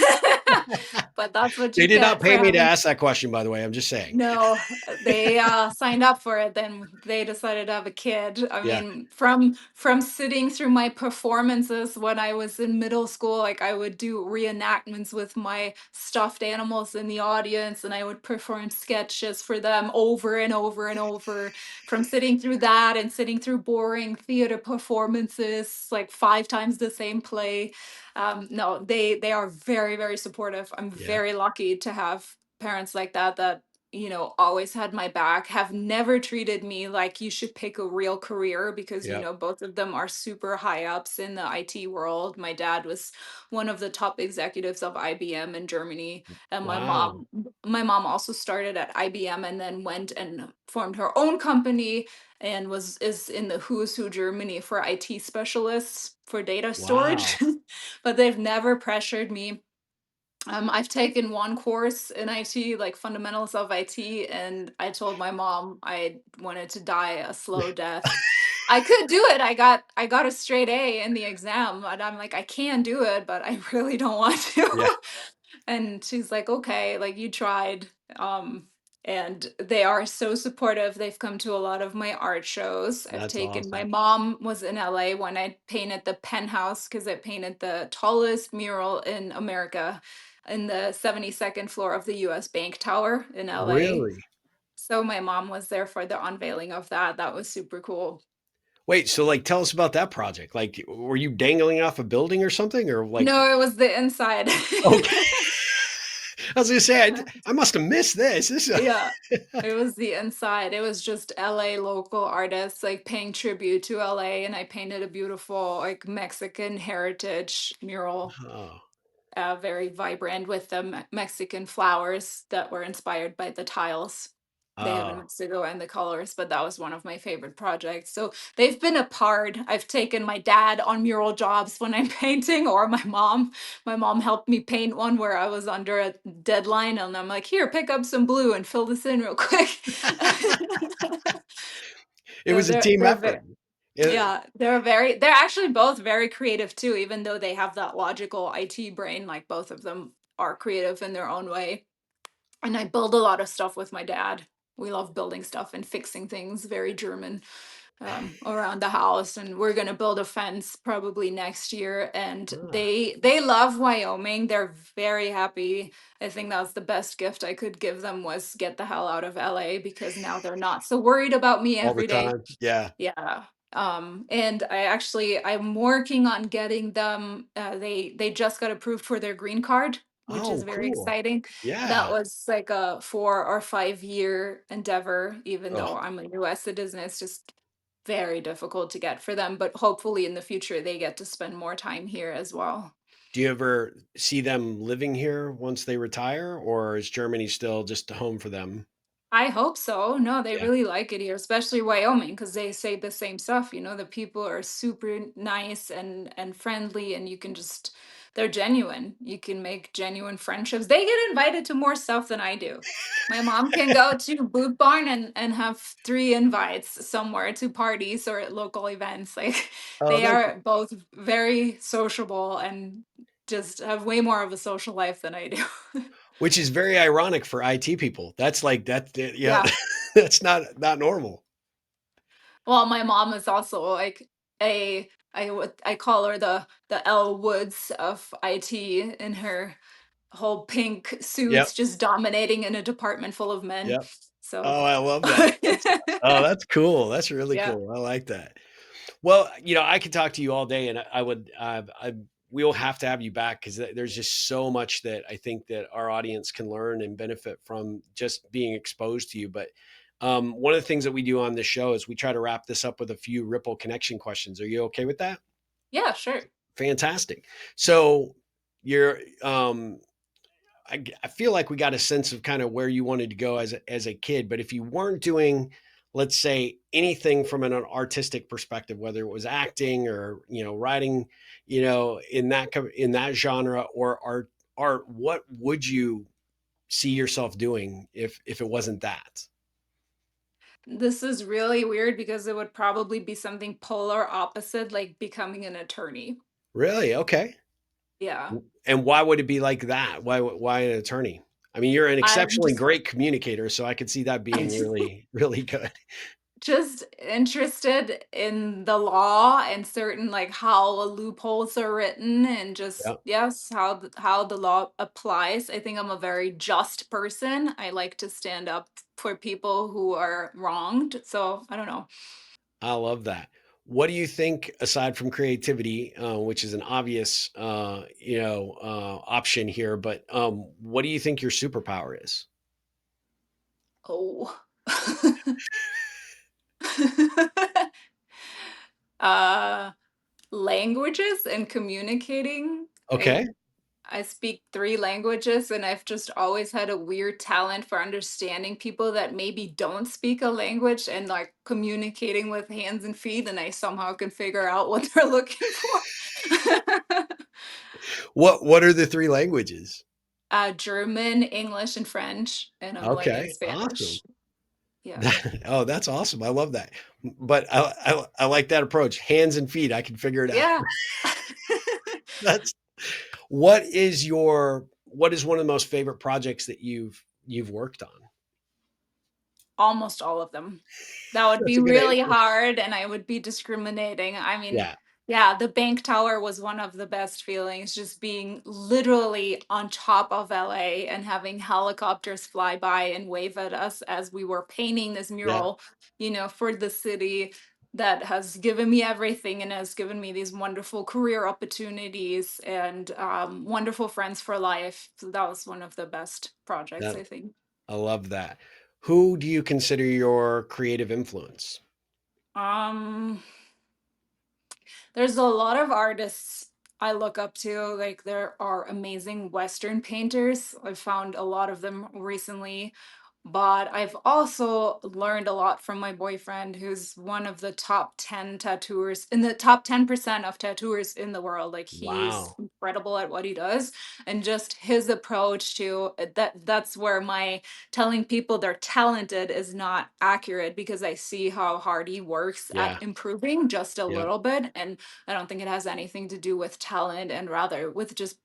But that's what They you did not get for pay me to having. ask that question, by the way. I'm just saying. No, they, signed up for it, then they decided to have a kid. I Yeah. mean, from sitting through my performances when I was in middle school, like, I would do reenactments with my stuffed animals in the audience, and I would perform sketches for them over and over and over. From sitting through that and sitting through boring theater performances, like 5 times the same play. No, they are very, very supportive. I'm Yeah. very lucky to have parents like that that always had my back, have never treated me like you should pick a real career, because Yep. both of them are super high ups in the IT world. My dad was one of the top executives of IBM in Germany, and my Wow. mom my mom also started at IBM and then went and formed her own company and was is in the who's who Germany for IT specialists for data storage. Wow. But they've never pressured me. I've taken one course in IT, like fundamentals of IT, and I told my mom I wanted to die a slow death. I could do it. I got a straight A in the exam, and I'm like, I can do it, but I really don't want Yeah, to. And she's like, okay, like you tried. Um, and they are so supportive. They've come to a lot of my art shows. that's My awesome. mom was in LA when I painted the penthouse, because I painted the tallest mural in America in the 72nd floor of the US Bank Tower in LA. Really? So my mom was there for the unveiling of that. That was super cool. Wait, so, like, tell us about that project. Like, were you dangling off a building or something? Or, like No, it was the inside. okay. I was gonna say, I must have missed this. This is Yeah. It was the inside. It was just LA local artists like paying tribute to LA, and I painted a beautiful like Mexican heritage mural, Oh, very vibrant with the Mexican flowers that were inspired by the tiles they have in oh, Mexico and the colors. But that was one of my favorite projects. So they've been a part. I've taken my dad on mural jobs when I'm painting, or my mom. My mom helped me paint one where I was under a deadline, and I'm like, here, pick up some blue and fill this in real quick. it So was a team they're very, effort. It yeah, they're actually both very creative too, even though they have that logical IT brain. Like both of them are creative in their own way. And I build a lot of stuff with my dad. We love building stuff and fixing things, very German, around the house. And we're gonna build a fence probably next year. And ah, they love Wyoming. They're very happy. I think that's the best gift I could give them, was get the hell out of LA, because now they're not so worried about me all the every day. time. Yeah. Yeah. And I'm working on getting them. They just got approved for their green card, which is Oh, very cool. exciting. That Yeah. was like a 4 or 5 year endeavor. Even Oh, though I'm a U.S. citizen, it's just very difficult to get for them. But hopefully, in the future, they get to spend more time here as well. do you ever see them living here once they retire, or is Germany still just a home for them? I hope so. No, they Yeah. really like it here, especially Wyoming, because they say the same stuff. The people are super nice and friendly, and you can just they're genuine. You can make genuine friendships. They get invited to more stuff than I do. My mom can go to Boot Barn and have 3 invites somewhere to parties or at local events. Like Oh, they that's are both very sociable and just have way more of a social life than I do. which is very ironic for IT people. That's like that. Yeah, Yeah. that's not normal. Well, my mom is also like I call her the Elle Woods of IT in her whole pink Yep. suits just dominating in a department full of men. Yep. So Oh, I love that. That's cool. That's really yeah. cool. I like that. Well, I could talk to you all day, and I would. We'll have to have you back because there's just so much that I think that our audience can learn and benefit from just being exposed to you. But one of the things that we do on this show is we try to wrap this up with a few Ripple connection questions. Are you okay with that? Yeah, sure. Fantastic. So you're I feel like we got a sense of kind of where you wanted to go as a kid, but if you weren't doing, let's say, anything from an artistic perspective, whether it was acting or writing, in that genre or art, what would you see yourself doing if it wasn't that? This is really weird because it would probably be something polar opposite, like becoming an attorney. Really? Okay. Yeah. And why would it be like that? Why an attorney? I mean, you're an I'm exceptionally just great communicator, so I could see that being really, really good. just interested in the law and certain like how loopholes are written and just Yeah. yes how the law applies. I think I'm a very just person. I like to stand up for people who are wronged, so I don't know. I love that. What do you think, aside from creativity, which is an obvious, option here, but what do you think your superpower is? Oh. uh Languages and communicating. Okay. I speak 3 languages, and I've just always had a weird talent for understanding people that maybe don't speak a language and like communicating with hands and feet, and I somehow can figure out what they're looking for. What are the three languages? German, English, and French, and I'm learning Okay, awesome. Spanish. Yeah. Oh, that's awesome. I love that. But I like that approach. Hands and feet, I can figure it out. Yeah. That's what is one of the most favorite projects that you've worked on? Almost all of them. That would That's be a good really answer. hard, and I would be discriminating. I mean, Yeah, yeah, the bank tower was one of the best feelings, just being literally on top of LA and having helicopters fly by and wave at us as we were painting this yeah. mural, for the city that has given me everything and has given me these wonderful career opportunities and wonderful friends for life. So that was one of the best projects, That I think. I love that. Who do you consider your creative influence? Um, There's a lot of artists I look up to. Like there are amazing Western painters. I've found a lot of them recently. But I've also learned a lot from my boyfriend, who's one of the top 10 tattooers in the top 10% of tattooers in the world. Like he's Wow. incredible at what he does. And just his approach to that's where my telling people they're talented is not accurate because I see how hard he works at Yeah. improving just a Yeah. little bit. And I don't think it has anything to do with talent and rather with just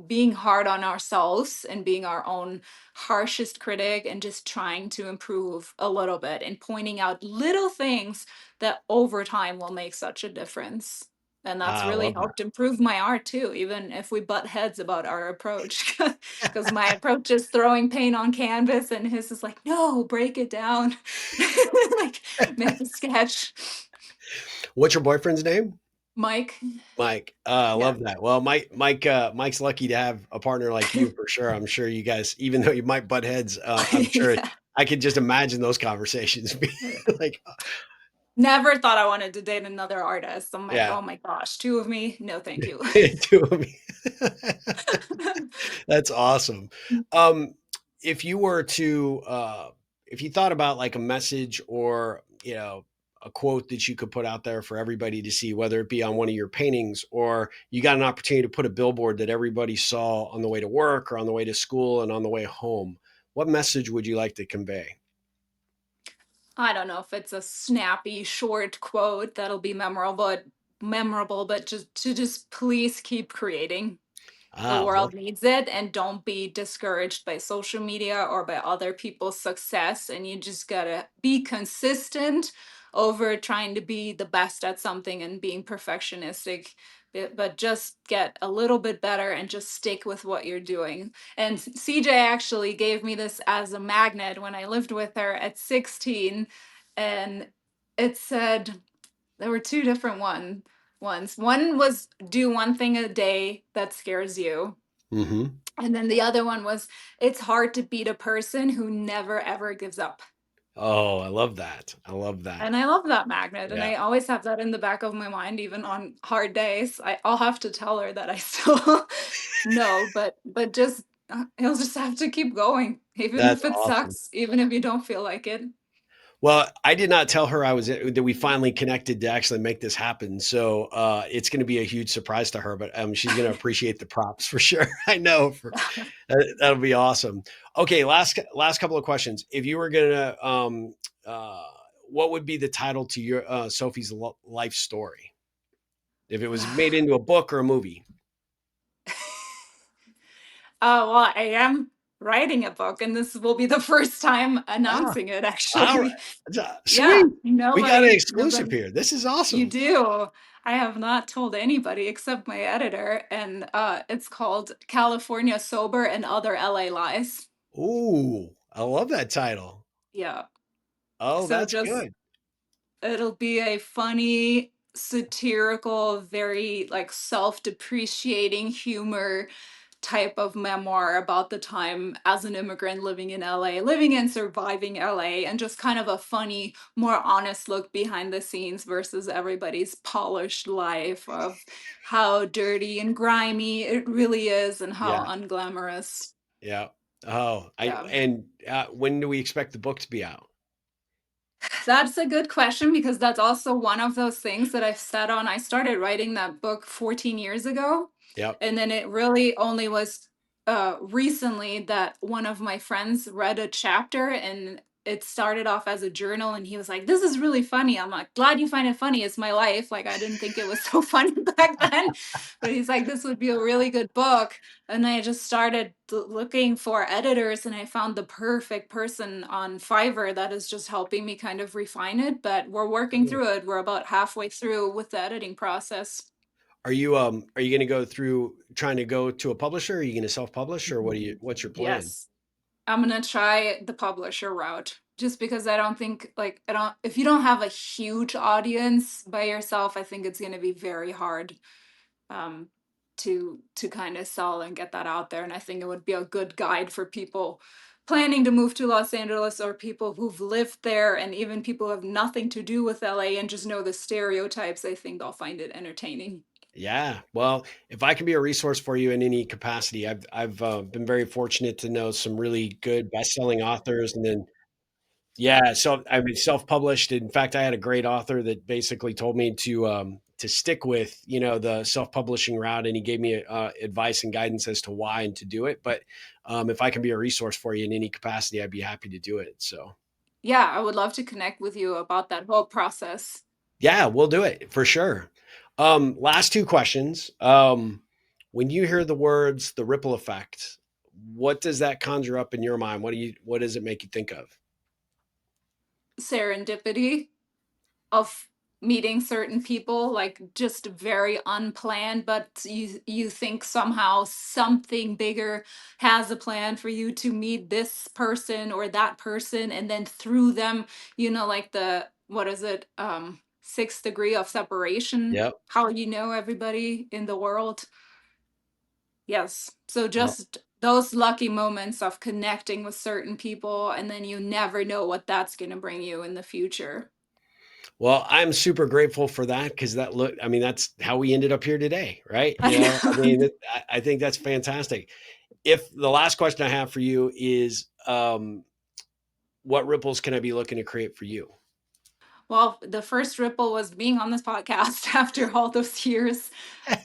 being hard on ourselves and being our own harshest critic and just trying to improve a little bit and pointing out little things that over time will make such a difference. And that's I really love helped improve my art too, even if we butt heads about our approach. Because my approach is throwing paint on canvas, and his is like, no, break it down. Like, make a sketch. What's your boyfriend's name? Mike, Mike. I yeah. love that. Well, Mike's lucky to have a partner like you for sure. I'm sure you guys, even though you might butt heads, I'm sure Yeah. I could just imagine those conversations being like, Never thought I wanted to date another artist. I'm like, yeah, oh my gosh, 2 of me? No, thank you. two of me. That's awesome. Um, if you were to, if you thought about like a message or, a quote that you could put out there for everybody to see, whether it be on one of your paintings or you got an opportunity to put a billboard that everybody saw on the way to work or on the way to school and on the way home, what message would you like to convey? I don't know if it's a snappy short quote that'll be memorable, but just please keep creating. The Ah, well, world needs it, and don't be discouraged by social media or by other people's success, and you just gotta be consistent over trying to be the best at something and being perfectionistic, but just get a little bit better and just stick with what you're doing. And CJ actually gave me this as a magnet when I lived with her at 16, and it said there were two different ones. One was do one thing a day that scares you. hmm. And then the other one was it's hard to beat a person who never ever gives up. Oh, I love that. I love And that. I love that magnet. And Yeah, I always have that in the back of my mind, even on hard days. I'll have to tell her that I still know, but just you'll just have to keep going, even that's if it awesome. sucks, even if you don't feel like it. Well, I did not tell her that we finally connected to actually make this happen. So it's going to be a huge surprise to her, but she's going to appreciate the props for sure. I know that'll be awesome. Okay, last couple of questions. If you were going to, uh, what would be the title to your Sophie's life story if it was made into a book or a movie? Well, I am writing a book, and this will be the first time Ah, announcing it, all right, actually. sweet. Yeah, We got an nobody, exclusive here. This is you awesome. do. I have not told anybody except my editor, and it's called California Sober and Other LA Lies. Ooh, I love that title. Yeah. Oh, So that's just good. it'll be a funny, satirical, very like self-depreciating humor type of memoir about the time as an immigrant living in LA, living and surviving LA, and just kind of a funny, more honest look behind the scenes versus everybody's polished life of how dirty and grimy it really is and how Yeah. unglamorous. Yeah. Oh, I Yeah. and, when do we expect the book to be out? That's a good question because that's also one of those things that I've set on. I started writing that book 14 years ago. Yep. And then it really only was recently that one of my friends read a chapter and it started off as a journal. And he was like, "This is really funny." I'm like, "Glad you find it funny. It's my life." Like, I didn't think it was so funny back then. But he's like, "This would be a really good book." And I just started looking for editors, and I found the perfect person on Fiverr that is just helping me kind of refine it. But we're working Cool. through it. We're about halfway through with the editing process. Are you gonna go through trying to go to a publisher? Are you gonna self-publish, or what's your plan? Yes. I'm gonna try the publisher route just because I don't think like I don't if you don't have a huge audience by yourself, I think it's gonna be very hard um to kind of sell and get that out there. And I think it would be a good guide for people planning to move to Los Angeles or people who've lived there and even people who have nothing to do with LA and just know the stereotypes. I think they'll find it entertaining. Yeah. Well, if I can be a resource for you in any capacity, I've been very fortunate to know some really good best-selling authors, and then yeah, so I mean, self-published. In fact, I had a great author that basically told me to stick with, the self-publishing route, and he gave me advice and guidance as to why and to do it. But if I can be a resource for you in any capacity, I'd be happy to do it. So Yeah, I would love to connect with you about that whole process. yeah, we'll do it for sure. Last two questions. When you hear the words "the ripple effect," what does that conjure up in your mind? What does it make you think of? Serendipity of meeting certain people, like just very unplanned, but you think somehow something bigger has a plan for you to meet this person or that person, and then through them, like the what is it, sixth degree of separation, Yep. how you know everybody in the world. Yes. So Oh, just those lucky moments of connecting with certain people, and then you never know what that's going to bring you in the future. well, I'm super grateful for that because I mean, that's how we ended up here today, right? I I know. mean, I think that's fantastic. If the last question I have for you is, what ripples can I be looking to create for you? Well, the first ripple was being on this podcast after all those years.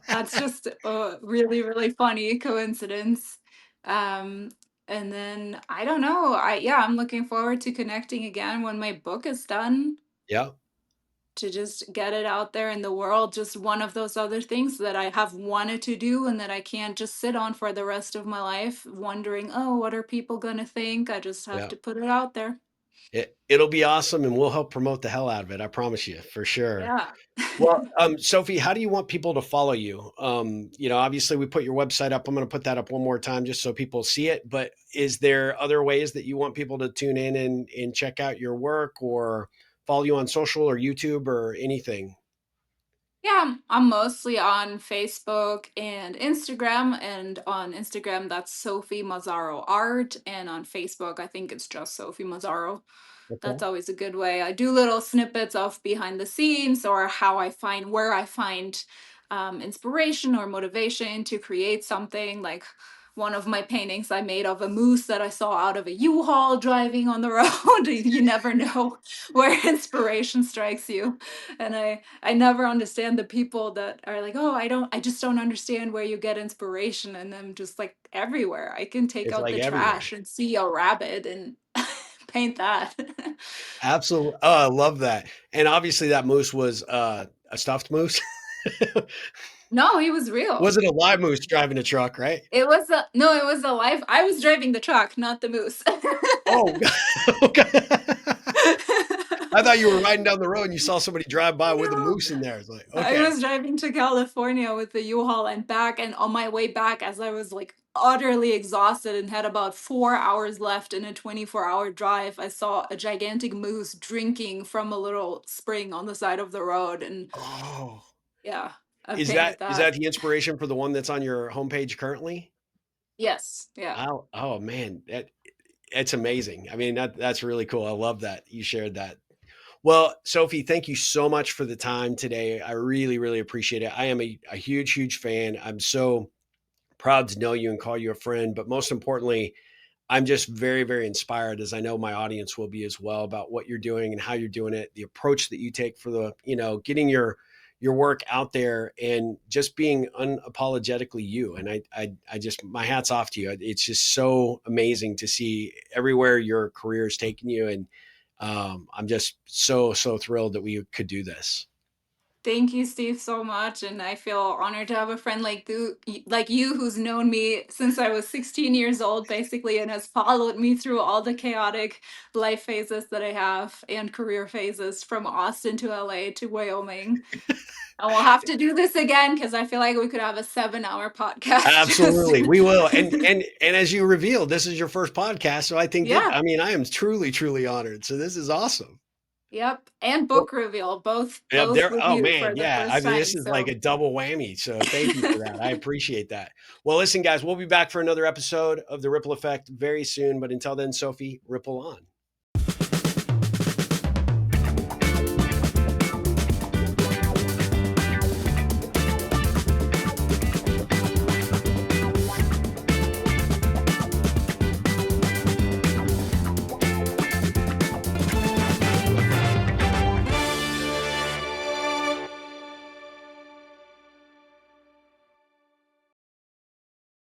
That's just a really, really funny coincidence. Um, and then I don't know. I'm looking forward to connecting again when my book is done, Yeah, to just get it out there in the world. Just one of those other things that I have wanted to do and that I can't just sit on for the rest of my life wondering, oh, what are people gonna think? I just have yeah. to put it out there. It'll be awesome, and we'll help promote the hell out of it, I promise you, for sure. Yeah. Well, Sophie, how do you want people to follow you? Obviously we put your website up. I'm going to put that up one more time just so people see it. But is there other ways that you want people to tune in and check out your work or follow you on social or YouTube or anything? Yeah, I'm mostly on Facebook and Instagram. And on Instagram, that's Sophie Mazzaro Art. And on Facebook, I think it's just Sophie Mazzaro. That's Okay. always a good way. I do little snippets of behind the scenes or how I find where I find inspiration or motivation to create something. Like one of my paintings I made of a moose that I saw out of a U-Haul driving on the road. You never know where inspiration strikes you. And I never understand the people that are like, "Oh, I just don't understand where you get inspiration." And I'm just like everywhere. I can take It's out like the everywhere. trash and see a rabbit and paint that. Absolutely. Oh, I love that. And obviously that moose was a stuffed moose. No, he was real. Was it a live moose driving a truck, right? It was a no, it was a live. I was driving the truck, not the moose. Oh, okay. I thought you were riding down the road and you saw somebody drive by with a No. moose in there. It's like, I okay. was driving to California with the U-Haul and back, and on my way back, as I was like utterly exhausted and had about 4 hours left in a 24-hour drive, I saw a gigantic moose drinking from a little spring on the side of the road. And Oh, yeah, I is painted that that. the inspiration for the one that's on your homepage currently? Yes, yeah. Oh man, it's amazing. I mean, that's really cool. I love that you shared that. Well, Sophie, thank you so much for the time today. I really, really appreciate it. I am a huge, huge fan. I'm so proud to know you and call you a friend, but most importantly, I'm just very, very inspired, as I know my audience will be as well, about what you're doing and how you're doing it, the approach that you take for getting your work out there and just being unapologetically you. And I just my hat's off to you. It's just so amazing to see everywhere your career is taking you, and I'm just so thrilled that we could do this. Thank you, Steve, so much, and I feel honored to have a friend like you, who's known me since I was 16 years old, basically, and has followed me through all the chaotic life phases that I have and career phases from Austin to LA to Wyoming. And we'll have to do this again because I feel like we could have a 7-hour podcast. Absolutely, Just we will. And as you revealed, this is your first podcast, so I think that yeah, I mean I am truly truly honored. So this is awesome. yep, and Well, book reveal, both yeah, both there. with Oh you man, for the yeah. I first mean, time. this is like So a double whammy. So thank you for that. I appreciate that. Well, listen, guys, we'll be back for another episode of the Ripple Effect very soon. But until then, Sophie, ripple on.